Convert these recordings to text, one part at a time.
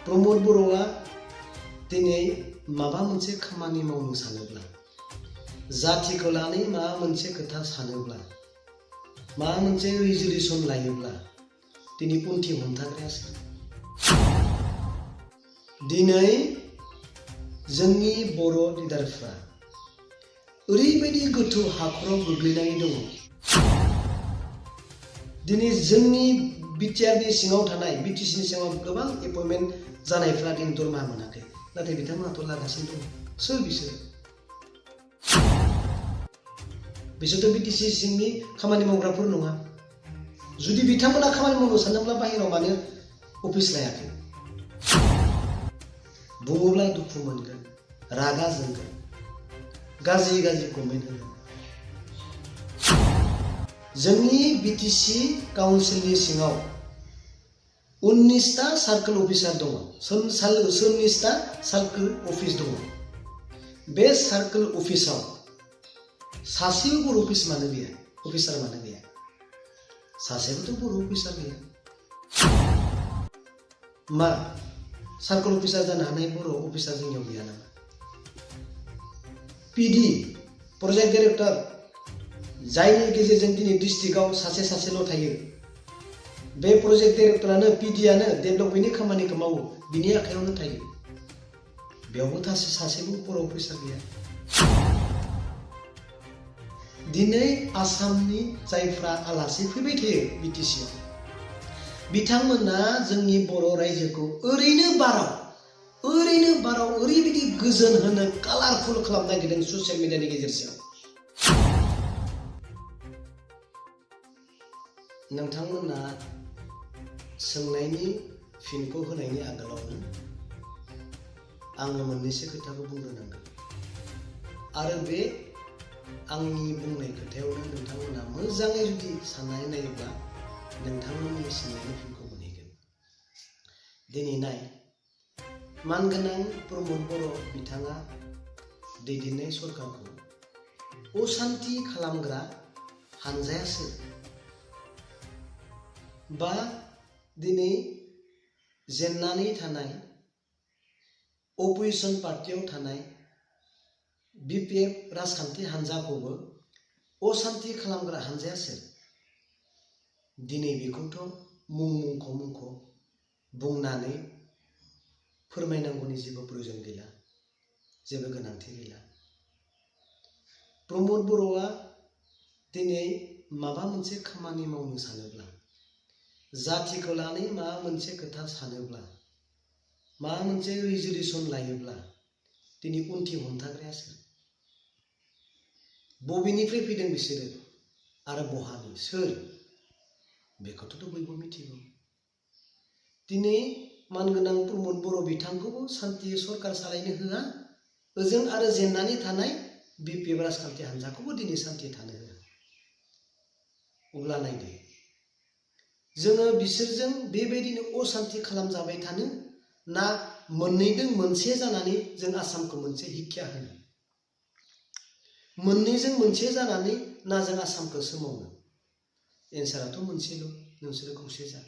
प्रमद बर'आ दिनै माबा मोनसे खामानि मावनो सानोब्ला, जातिखौ लानानै माबा मोनसे खोथा सानोब्ला, माबा मोनसे रिजलिउसन लायोब्ला दिनै उनथिं हमथाग्रायासो। दिनै जोंनि बर' लिडारफ्रा ओरैबायदि गोथौ हाखराव गोग्लैनानै दङ। दिनै जोंनि बिटिआरनि सिङाव थानाय, बिटिसिनि सिङाव गोबां एपइन्टमेन्ट जानायफ्रा दिनै दरमाहा मोनाखै, नाथाय बिथांमोनाथ' लागासिनो दङ। सोर बिसोर? बिसोरथ' बिटिसि सिंनि खामानि मावग्राफोर नङा। जुदि बिथांमोना खामानि मावनो सानदोंब्ला बाहेरायाव मानो अफिस लायाखै? बुङोब्ला दुखु मोनगोन, रागा जोंगोन, गाज्रि कमेन्ट होगोन। जोंनि बिटिसि काउन्सिलनि सिङाव 19टा सार्कोल अफिसार दङ, 19टा सार्कोल अफिस दङ। बे सार्कोल अफिसाव सासेबो बर' अफिसार मानो गैया? सासेबोथ' बर' अफिसार गैया। मा सार्कोल अफिसार जानो हानाय बर' अफिसार जोंनियाव गैया नामा? पिडि प्रजेक्ट डाइरेक्टर, जायनि गेजेरजों दिनै डिस्ट्रिक्टआव सासेल' थायो, बे प्रजेक्ट डाइरेक्टरानो, पिडिआनो डेभेलपमेन्टनि खामानिखौ मावो, बिनि आखायावनो थायो। बेयावबो सासेबो बर' अफिसार गैया। दिनै आसामनि जायफ्रा आलासि फैबाय थायो बिटिसिआव, बिथांमोना जोंनि बर' रायजोखौ ओरैनो बाराव ओरैबायदि गोजोन होनो, कालारफुल खालामनो नागिरदों ससियेल मिडियानि गेजेरजों। नोंथांमोना सोंनायनि फिनखौ होनायनि आगोलावनो आङो मोननैसो खोथाखौ बुंनो नांगोन। आरो बे आंनि बुंनाय खोथायावनो नोंथांमोना मोजाङै जुदि साननानै नायोब्ला नोंथांमोननि सोंनायनि फिनखौ मोनहैगोन। दिनै नाय, मानगोनां प्रमद बर' बिथाङा दैदेननाय सरकारखौ असान्ति खालामग्रा हानजायासो, बा दिनै जेननानै थानाय अपोजिसन पार्टियाव थानाय बिपिएफ राजखान्थि हानजाखौबो असान्ति खालामग्रा हानजायासो। दिनै बेखौथ' मुंख' बुंनानै फोरमायनांगौनि जेबो प्रयोजन गैला, जेबो गोनांथि गैला। प्रमद बर'आ दिनै माबा मोनसे खामानि मावनो सानोब्ला, जातिखौ लानानै माबा मोनसे खोथा सानोब्ला, माबा मोनसे रिजलिउसन लायोब्ला दिनै उनथिं हमथाग्रायासो। बबेनिफ्राय फैदों बिसोरो आरो बहानि सोर? बेखौथ' बयबो मिथिगौ। दिनै मानगोनां प्रमद बर' बिथांखौबो सान्थि सरकार सालायनो होआ, ओजों आरो जेननानै थानाय बिपिएफ राजखान्थि हानजाखौबो दिनै सान्थि थानो होआ। अब्ला नायदो, जोङो बिसोरजों बेबायदिनो असान्ति खालामजाबाय थानो, ना मोननैजों मोनसे जानानै जों आसामखौ मोनसे हिक्या होनो? मोननैजों मोनसे जानानै ना जों आसामखौ सोमावनो? एन्साराथ' मोनसेल', नोंसोरो खौसे जा।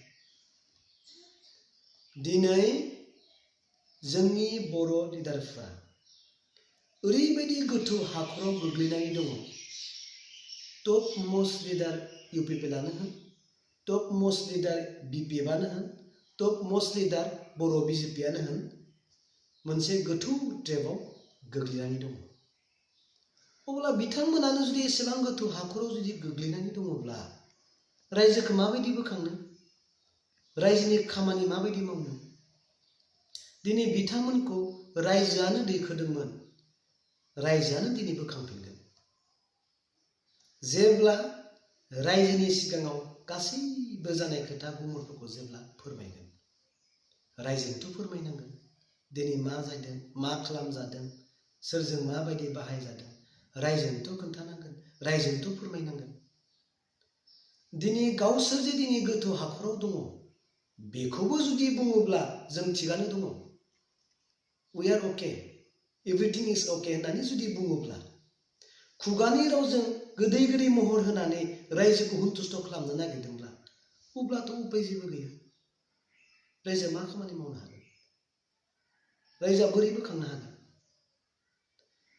दिनै जोंनि बर' लिडारफ्रा ओरैबायदि गोथौ हाखराव गोग्लैनानै दङ। टप मस्ट लिडार इउपिपिएलआनो होन, टप मस्ट लिडार बिपिएफआनो होन, टप मस्ट लिडार बर' बिजेपिआनो होन, मोनसे गोथौ ट्रेपआव गोग्लैनानै दङ। अब्ला बिथांमोनानो जुदि एसेबां गोथौ हाखराव जुदि गोग्लैनानै दङब्ला रायजोखौ माबायदि बोखांनो? रायजोनि खामानि माबायदि मावनो? दिनै बिथांमोनखौ रायजोआनो दैखोदोंमोन, रायजोआनो दिनै बोखांफिनगोन। जेब्ला रायजोनि सिगाङाव गासैबो जानाय खोथा गुमुरफोरखौ जेब्ला फोरमायगोन, रायजोनोथ' फोरमायनांगोन दिनै मा जादों, मा खालामजादों, सोरजों माबायदि बाहायजादों, रायजोनोथ' खोन्थानांगोन, रायजोनोथ' फोरमायनांगोन। दिनै गावसोर जे दिनै गोथौ हाखराव दङ, बेखौबो जुदि बुङोब्ला जों थिगानो दङ, वी आर अके, एभ्रिथिं इज अके होननानै जुदि बुङोब्ला, खुगानि रावजों गोदै महर होनानै रायजोखौ हुन्थुस्थ' खालामनो नागिरदोंब्ला, अब्लाथ' उपाय जेबो गैया। रायजोआ मा खामानि मावनो हागोन? रायजोआ बोरै बोखांनो हागोन?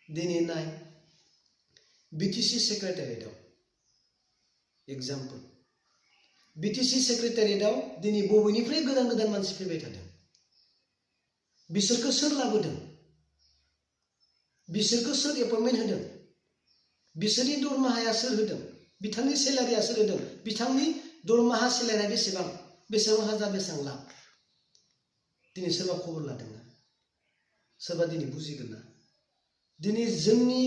दिनै नाय बिटिसि सेक्रेटारियेटआव एग्जाम्पल बिटिसि सेक्रेटारियेटआव दिनै बबेनिफ्राय गोदान गोदान मानसि फैबाय थादों? बिसोरखौ सोर लाबोदों? बिसोरखौ सोर एपइन्टमेन्ट होदों? बिसोरनि दरमाहाया सोर होदों? बिथांनि सेलारिया सोर होदों? बिथांनि दरमाहा सेलारिया बेसेबां? बेसेबां हाजार बेसेबां लाख? दिनै सोरबा खबर लादोंना? सोरबा दिनै बुजिगोन ना? दिनै जोंनि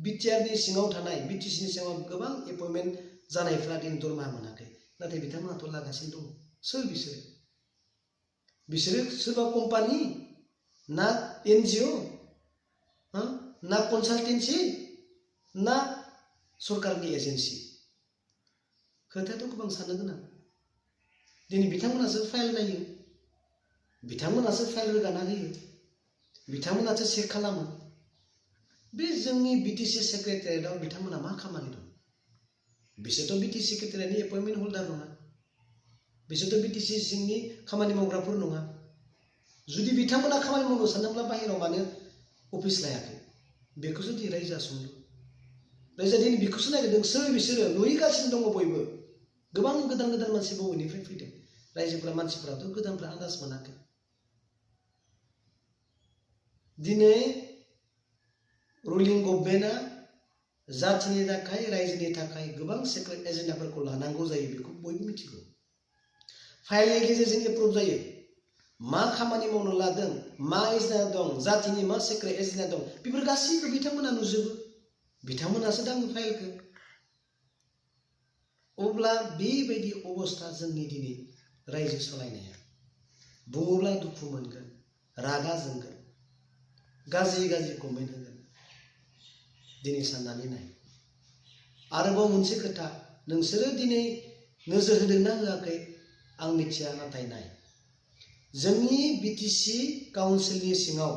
बिटिआरनि सिङाव थानाय बिटिसिनि सिङाव गोबां एपइन्टमेन्ट जानायफ्रा दिनै दरमाहा मोनाखै, नाथाय बिथांमोनाथ' लागासिनो दङ। सोर बिसोरो? बिसोरो सोरबा कम्पानि ना NGO ना कनसालटेन्सि ना सरकारनि एजेन्सि? खोथायाथ' गोबां साननो गोनां। दिनै बिथांमोनासो फाइल नायो, बिथांमोनासो फाइल रोगाना होयो, बिथांमोनासो चेक खालामो। बे जोंनि बिटिसि सेक्रेटारियेटआव बिथांमोना मा खामानि दं? बिसोरथ' बिटिसि सेक्रेटारियेटनि एपइन्टमेन्ट हल्डार नङा, बिसोरथ' बिटिसि सिंनि खामानि मावग्राफोर नङा। जुदि बिथांमोना खामानि मावनो सानदोंब्ला बाहेराव मानो अफिस लायाखै? बेखौसो दिनै रायजोआ सोंदों। रायजोआ दिनै बेखौसो नागिरदों, सोर बिसोरो? नुहैगासिनो दङ बयबो। गोबां गोदान गोदान मानसि बबेनिफ्राय फैदों? रायजोफोरा मानसिफ्राथ' गोदानफ्रा आन्दाज मोनाखै। दिनै रुलिं गभर्नमेन्टआ जाथिनि थाखाय रायजोनि थाखाय गोबां सेक्रेट एजेन्डाफोरखौ लानांगौ जायो, बेखौ बयबो मिथिगौ। फाइलनि गेजेरजों एप्रुभ जायो। मा खामानि मावनो लादों, मा एजेन्डा दं, जाथिनि मा सेक्रेट एजेन्डा दं, बेफोर गासैबो बिथांमोना नुजोबो। बिथांमोनासो दाङो फाइलखौ। अब्ला बेबायदि अबस्था जोंनि दिनै रायजो सालायनाया बुङोब्ला दुखु मोनगोन, रागा जोंगोन, गाज्रि गाज्रि कमेन्ट होगोन। दिनै साननानै नाय। आरोबाव मोनसे खोथा, नोंसोरो दिनै नोजोर होदोंना होआखै आं मिथिया, नाथाय नाय, जोंनि बिटिसि काउन्सिलनि सिङाव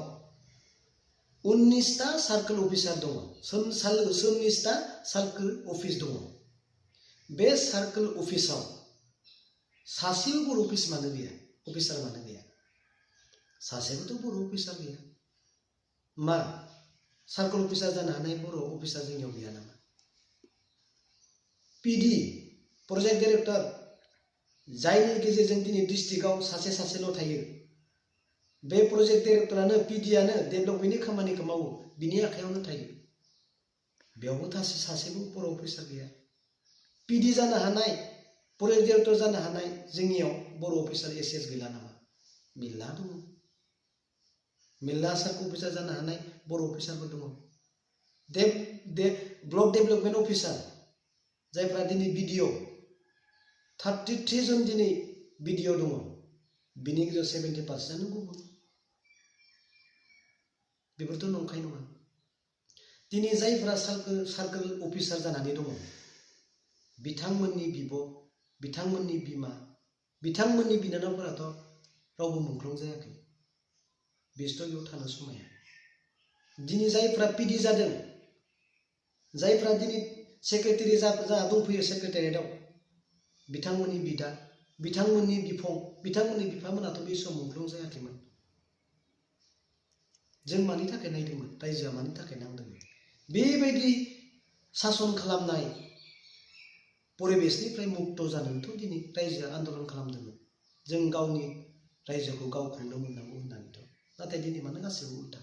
19टा सार्कोल अफिसार दङ। 19टा सार्कोल अफिस दङ। बे सार्कोल अफिसाव सासेबो बर' अफिसार मानो गैया? सासेबोथ' बर' अफिसार गैया। मा सार्कोल अफिसार जानो हानाय बर' अफिसार जोंनियाव गैया नामा? PD प्रजेक्ट डाइरेक्टर, जायनि गेजेरजों दिनै डिस्ट्रिक्टआव सासेल' थायो। बे प्रजेक्ट डाइरेक्टरानो PDआनो डेभेलपमेन्टनि खामानिखौ मावो, बिनि आखायावनो थायो। बेयावबो सासेबो बर' अफिसार गैया। PD जानो हानाय, प्रजेक्ट डाइरेक्टर जानो हानाय जोंनियाव बर' अफिसार SS गैला नामा? मेरला दङ। मेरला सार्कोल अफिसार जानो हानाय बर' अफिसारबो दङ। ब्लक डेभेलपमेन्ट अफिसार, जायफ्रा दिनै BDO 33 जन दिनै BDO दङ। बिनि गेजेराव 70%आनो गुबुन। बेफोरथ' नंखाय नङा। दिनै जायफ्रा सार्कोल अफिसार जानानै दङ, बिथांमोननि बिब', बिथांमोननि बिमा, बिथांमोननि बिनानावफोराथ' रावबो मुंख्लं जायाखै। बिसोरथ' बेयाव थानो समाया। दिनै जायफ्रा PD जादों, जायफ्रा दिनै सेक्रेटारि जाना दंफैयो सेक्रेटारियेटआव, बिथांमोननि बिदा, बिथांमोननि बिफं, बिथांमोननि बिफामोनाथ' बे समाव मुंख्लं जायाखैमोन। जों मानि थाखाय नायदोंमोन? रायजोआ मानि थाखाय नांदोंमोन? बेबायदि सासन खालामनाय परिबेसनिफ्राय मुक्त जानोथ' दिनै रायजोआ आन्दलन खालामदोंमोन। जों गावनि रायजोखौ गाव खुंनो मोननांगौ होननानैथ'। नाथाय दिनै मानो गासैबो उल्था?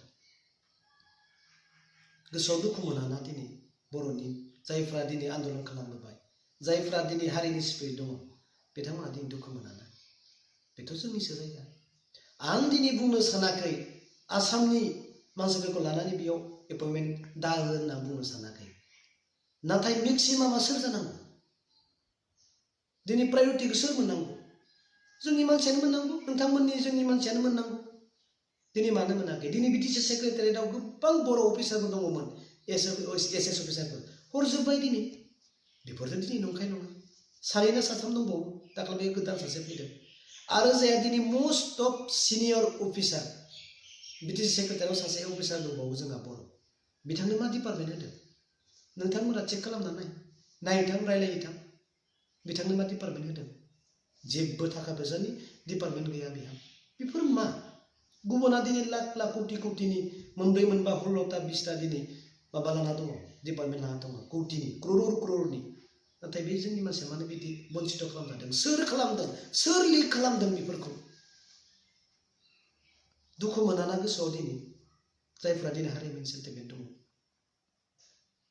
गोसोआव दुखु मोनाना दिनै बर'नि जायफ्रा दिनै आन्दलन खालामबोबाय, जायफ्रा दिनै हारिनि स्पिरिट दङ, बिथांमोना दिनै दुखु मोनाना? बेथ' जोंनिसो जायगा। आं दिनै बुंनो सानाखै आसामनि मानसिफोरखौ लानानै बेयाव एपइन्टमेन्ट दाहो होनना बुंनो सानाखै। नाथाय मेक्सिमामा सोर जानांगौ? दिनै प्रायरिटिखौ सोर मोननांगौ? जोंनि मानसियानो मोननांगौ, नोंथांमोननि जोंनि मानसियानो मोननांगौ। दिनै मानो मोनाखै? दिनै बिटिसि सेक्रेटारियेटआव गोबां बर' अफिसारबो दङमोन, SS अफिसारफोर हरजोब्बाय दिनै। बेफोरजों दिनै नंखाय नङा। 2 ना 3 दंबावो, दाखालि बे गोदान सासे फैदों। आरो जायहा दिनै most of senior officer, BTC सेक्रेटारियाव सासे अफिसार दंबावो जोंहा बर'। बिथांनो मा डिपार्टमेन्ट होदों? नोंथांमोना चेक खालामना नायथां, रायलायहैथां। बिथांनो मा डिपार्टमेन्ट होदों? जेबो थाखा फैसानि डिपार्टमेन्ट गैया बेहा। बेफोर मा? गुबुना दिनै लाख लाख कोटि कोटिनि मोनब्रै मोनबा 16टा 20टा दिनै माबा लाना दङ डिपार्टमेन्ट लाना दङ कोटिनि क्ररनि नाथाय बे जोंनि मानसिया मानो बिदि बन्सित खालामजादों सोर खालामदों सोर लिक खालामदों बेफोरखौ दुखु मोनाना गोसोआव दिनै जायफ्रा दिनै हारिमुनि सेन्टिमेन्ट दङ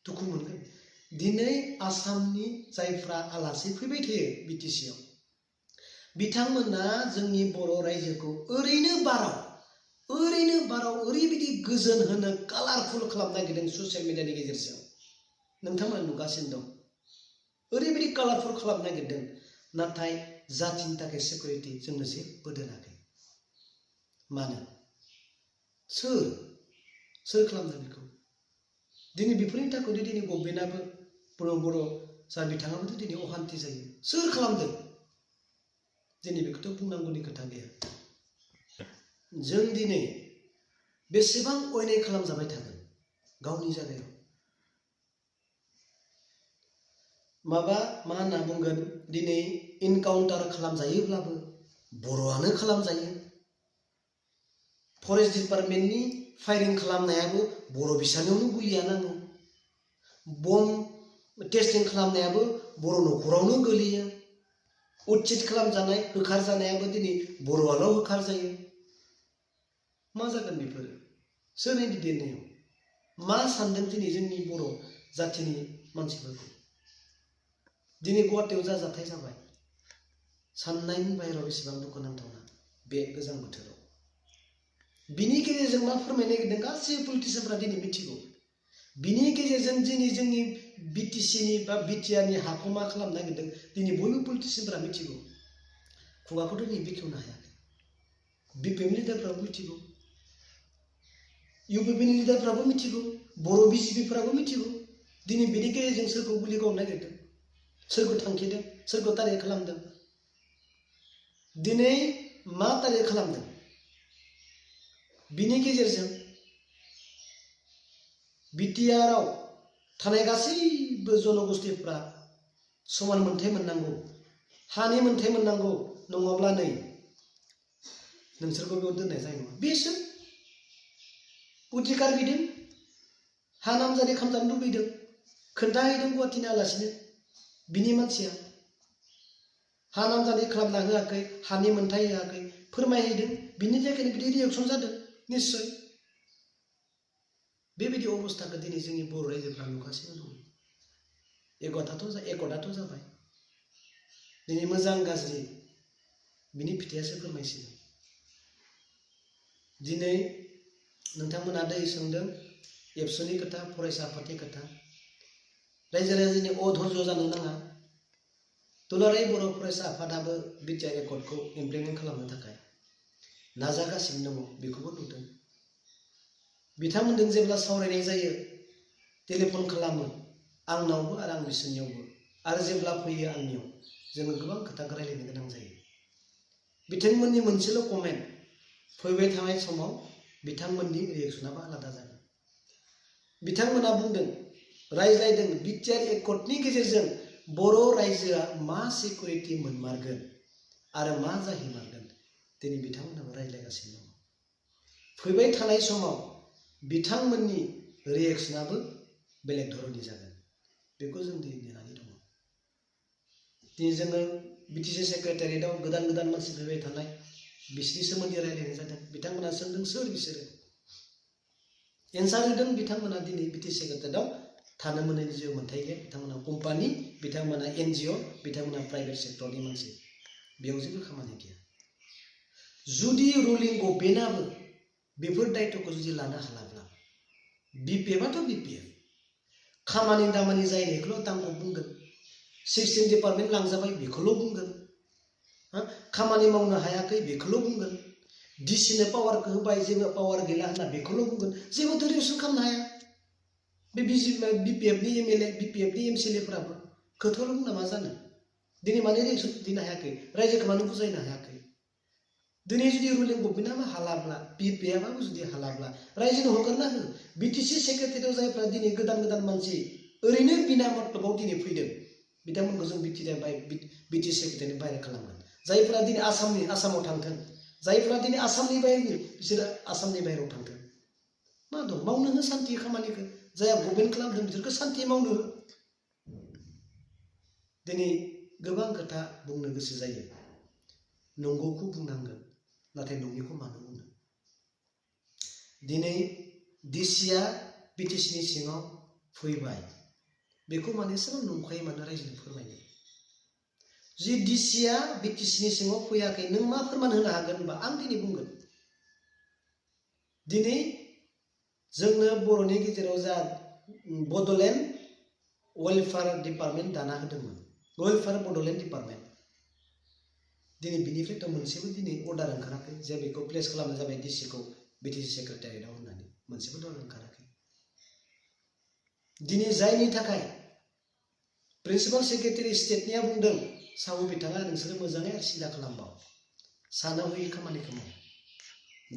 दुखु मोनगोन दिनै आसामनि जायफ्रा आलासि फैबाय थायो बिटिसिआव बिथांमोना जोंनि बर' रायजोखौ ओरैनो बाराव ओरैबायदि गोजोन होनो कालारफुल खालामनो नागिरदों ससियेल मिडियानि गेजेरजों नोंथांमोना नुगासिनो दं ओरैबायदि कालारफुल खालामनो नागिरदों नाथाय जातिनि थाखाय सिकिउरिटि जोंनो जेबो दोनाखै मानो सोर खालामदों बेखौ दिनै बेफोरनि थाखाय दिनै गभर्नमेन्टआबो बर' सार बिथाङाबोथ' दिनै अहान्ति जायो सोर खालामदों दिनै बेखौथ' बुंनांगौनि खोथा गैया जों दिनै बेसेबां अयनाय खालामजाबाय थागोन गावनि जायगायाव मा होनना बुंगोन दिनै इनकाउन्टार खालामजायोब्लाबो बर'आनो खालामजायो फरेस्ट डिपार्टमेन्टनि फायरिं खालामनायाबो बर' बिसानियावनो गुलिया नाङो बम टेस्टिं खालामनायाबो बर' न'खरावनो गोलैयो उचित खालामजानाय होखारजानायाबो दिनै बर'आल' होखारजायो मा जागोन बेफोरो सोरनि दैदेननायाव मा सानदों दिनै जोंनि बर' जाथिनि मानसिफोरखौ दिनै गुवाहाटीयाव जाथाय जाबाय साननायनि बाहेराव बेसेबां दुखुनांथावना बे गोजां बोथोराव बिनि गेजेरजों मा फोरमायनो नागिरदों गासैबो पलिटिसियानफ्रा दिनै मिथिगौ बिनि गेजेरजों दिनै जोंनि बिटिसिनि बा बिटिआरनि हाखौ मा खालामनो नागिरदों दिनै बयबो पलिटिसियानफ्रा मिथिगौ खुगाखौथ' दिनै बेखेवनो हायाखै बिपिएम लिडारफ्राबो मिथिगौ इउपिपिनि लिडारफ्राबो मिथिगौ बर' बिसिपिफ्राबो मिथिगौ दिनै बेनि गेजेरजों सोरखौ गुलि गावनो नागिरदों सोरखौ थांखिदों सोरखौ टारगेट खालामदों दिनै मा टारगेट खालामदों बिनि गेजेरजों बिटिआरआव थानाय गासैबो जनगोष्ठीफ्रा समान मोनथाय मोननांगौ हानि मोनथाय मोननांगौ नङाब्ला नै नोंसोरखौ बेयाव दोननाय जानाय नङा बेसो अधिकार बिदों हा नामजारि खालामजानो लुबैदों खोन्थाहैदों गुवाहाटीनि आलासिनो बिनि मानसिया हा नामजारि खालामना होआखै हानि मोनथाय होआखै फोरमायहैदों बिनि थाखायनो बिदि रिएक्सन जादों निश्चय बेबायदि अबस्थाखौ दिनै जोंनि बर' रायजोफ्रा नुगासिनो दं एकर्डआथ' जाबाय दिनै मोजां गाज्रि बिनि फिथाइयासो फोरमायसिगोन दिनै नोंथांमोना दै सोंदों एबसुनि खोथा फरायसा आफादनि खोथा रायजो राजानि अधर्ज जानो नाङा दुलाराय बर' फरायसा आफादाबो बिटिआर एकर्डखौ इमप्लिमेन्ट खालामनो थाखाय नाजागासिनो दङ बेखौबो नुदों बिथांमोनजों जेब्ला सावरायनाय जायो टेलिफन खालामो आंनावबो आरो आं बिसोरनियावबो आरो जेब्ला फैयो आंनियाव जोङो गोबां खोथाखौ रायलायनो गोनां जायो बिथांमोननि मोनसेल' कमेन्ट फैबाय थानाय समाव बिथांमोननि रिएक्सनाबो आलादा जागोन बिथांमोना बुंदों रायज्लायदों बिटिआर एकर्डनि गेजेरजों बर' रायजोआ मा सिकिउरिटि मोनमारगोन आरो मा जाहैमारगोन दिनै बिथांमोनाबो रायज्लायगासिनो दङ फैबाय थानाय समाव बिथांमोननि रिएक्सनाबो बेलेग धरननि जागोन बेखौ जों दिनै नेनानै दङ दिनै जोङो बिटिसि सेक्रेटारियेटआव गोदान मानसि फैबाय थानाय बिसोरनि सोमोन्दै रायज्लायनाय जादों बिथांमोना सोंदों सोर बिसोरो एन्सार होदों बिथांमोना दिनै बिटिसि सेक्रेटारियेटआव थानो मोननायनि जेबो मोन्थाय गैया बिथांमोना कम्पानि बिथांमोना एनजिअ बिथांमोना प्राइभेट सेक्टरनि मानसि बेयाव जेबो खामानि गैया जुदि रुलिं गभर्नमेन्टआबो बेफोर दायित्वखौ जुदि लानो हालाब्ला बिपिएफआथ' बिपिएफ खामानि दामानि जायैखौल' दांखौ बुंगोन 16 डिपार्टमेन्ट लांजाबाय बेखौल' बुंगोन खामानि मावनो हायाखै बेखौल' बुंगोन डिसिनो पावारखौ होबाय जेबो पावार गैला होनना बेखौल' बुंगोन जेबोथ' रिएक्सन खालामनो हाया बे बिपिएफनि एमएलए बिपिएफनि एमसिएलएफोराबो खोथाल' बुंना मा जानो दिनै मानो रिएक्सन दिनो हायाखै रायजोखौ मानो बुजायनो हायाखै दिनै जुदि रुलिं गभर्नमेन्टआबो हालाब्ला बिपिएफआबो जुदि हालाब्ला रायजोनो हगारना हो बिटिसि सेक्रेटारियेटआव जायफ्रा दिनै गोदान मानसि ओरैनो बिना मतलबाव दिनै फैदों बिथांमोनखौ जों बिटिसि सेक्रेटारियेटनि बाहेर खालामगोन जायफ्रा दिनै आसामाव थांथों जायफ्रा दिनै आसामनि बाहेरनि बिसोरो आसामनि बाहेरायाव थांथों मा दं मावनो हो सान्थि खामानिखौ जाया गभर्नमेन्ट खालामदों बिसोरखौ सान्थि मावनो हो दिनै गोबां खोथा बुंनो गोसो जायो नंगौखौ बुंनांगोन नाथाय नङिखौ मानो बुंनो दिनै डिसिआ बिटिसिनि सिङाव फैबाय बेखौ माने एसेबां नंखायै मानो रायजोनो फोरमायनो जि डिसिआ बिटिसिनि सिङाव फैयाखै नों मा फोरमान होनो हागोन होनबा आं दिनै बुंगोन दिनै जोंनो बर'नि गेजेराव जा बड'लेण्ड वेलफेयार डिपार्टमेन्ट दाना होदोंमोन वेलफेयार बड'लेण्ड डिपार्टमेन्ट दिनै बिनिफ्रायथ' मोनसेबो दिनै अर्डार ओंखाराखै जे बेखौ प्लेस खालामनाय जाबाय डिसिखौ बिटिसि सेक्रेटारियेटआव होननानै मोनसेबो अर्डार ओंखाराखै दिनै जायनि थाखाय प्रिन्सिपाल सेक्रेटारि स्टेटनिया बुंदों साहु बिथाङा नोंसोरो मोजाङै सिन्था खालामबाव साना हयै खामानिखौ माव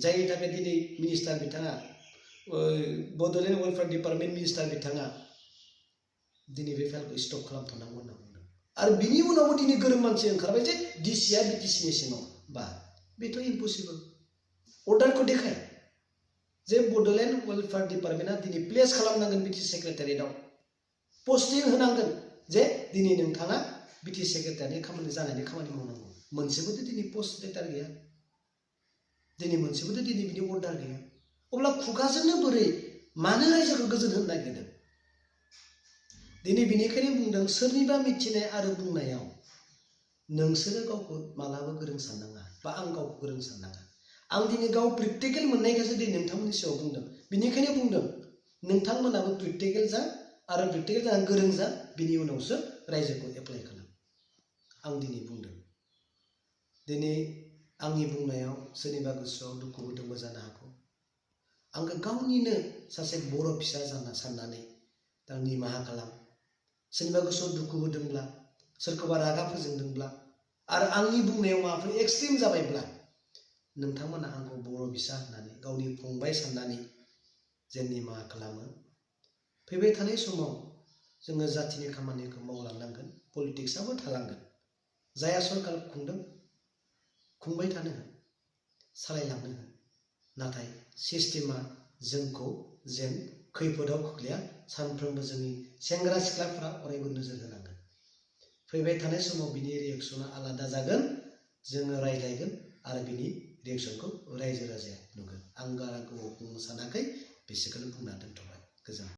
जायनि थाखाय दिनै मिनिस्टार बिथाङा बड'लेण्ड वेलफेयार डिपार्टमेन्ट मिनिस्टार बिथाङा दिनै बे फाइलखौ स्टप खालामथ'नांगौ होनना बुंदों आरो बिनि उनावबो दिनै गोरों मानसि ओंखारबाय जे डिसिआ बिटिसिनि सिङाव बा बेथ' इम्पसिबल अर्डारखौ देखाय जे बड'लेण्ड वेलफेयार डिपार्टमेन्टआ दिनै प्लेस खालामनांगोन बिटिसि सेक्रेटारियेटआव पस्टिं होनांगोन जे दिनै नोंथाङा बिटिसि सेक्रेटारिनि खामानि जानायनि खामानि मावनांगौ मोनसेबोथ' दिनै पस्ट लेटार गैया दिनै मोनसेबोथ' दिनै बिदि अर्डार गैया अब्ला खुगाजोंनो बोरै मानो रायजोखौ गोजोन होनो नागिरदों दिनै बिनिखायनो बुंदों सोरनिबा मिथिनाय आरो बुंनायाव नोंसोरो गावखौ मालाबा गोरों साननाङा बा आं गावखौ गोरों साननाङा आं दिनै गाव प्रेक्टिकेल मोननायखायसो दिनै नोंथांमोननि सिगाङाव बुंदों बिनिखायनो बुंदों नोंथांमोनाबो प्रेक्टिकेल जा आरो प्रेक्टिकेल जानानै गोरों जा बिनि उनावसो रायजोखौ एप्लाइ खालाम आं दिनै बुंदों दिनै आंनि बुंनायाव सोरनिबा गोसोआव दुखु होदोंबो जानो हागौ आंखौ गावनिनो सासे बर' फिसा जाना साननानै दा निमाहा खालाम सोरनिबा गोसोआव दुखु होदोंब्ला सोरखौबा रागा फोजोंदोंब्ला आरो आंनि बुंनायाव माबाफोर एक्सट्रिम जाबायब्ला नोंथांमोना आंखौ बर' फिसा होननानै गावनि फंबाय साननानै जों निमाहा खालामो फैबाय थानाय समाव जोङो जाथिनि खामानिखौ मावलांनांगोन पलिटिक्सआबो थालांगोन जाया सरकार खुंदों खुंबाय थानो हो सालायलांनो हो नाथाय सिस्टेमा जोंखौ जेन खैफोदाव खोख्लैया सानफ्रोमबो जोंनि सेंग्रा सिख्लाफ्रा अरायबो नोजोर होनांगोन फैबाय थानाय समाव बिनि रिएक्सना आलादा जागोन जोङो रायज्लायगोन आरो बिनि रिएक्सनखौ रायजो राजाया नुगोन आं बारा गोबाव बुंनो सानाखै बिसोरखौनो बुंना दोनथ'बाय गोजोन्थों।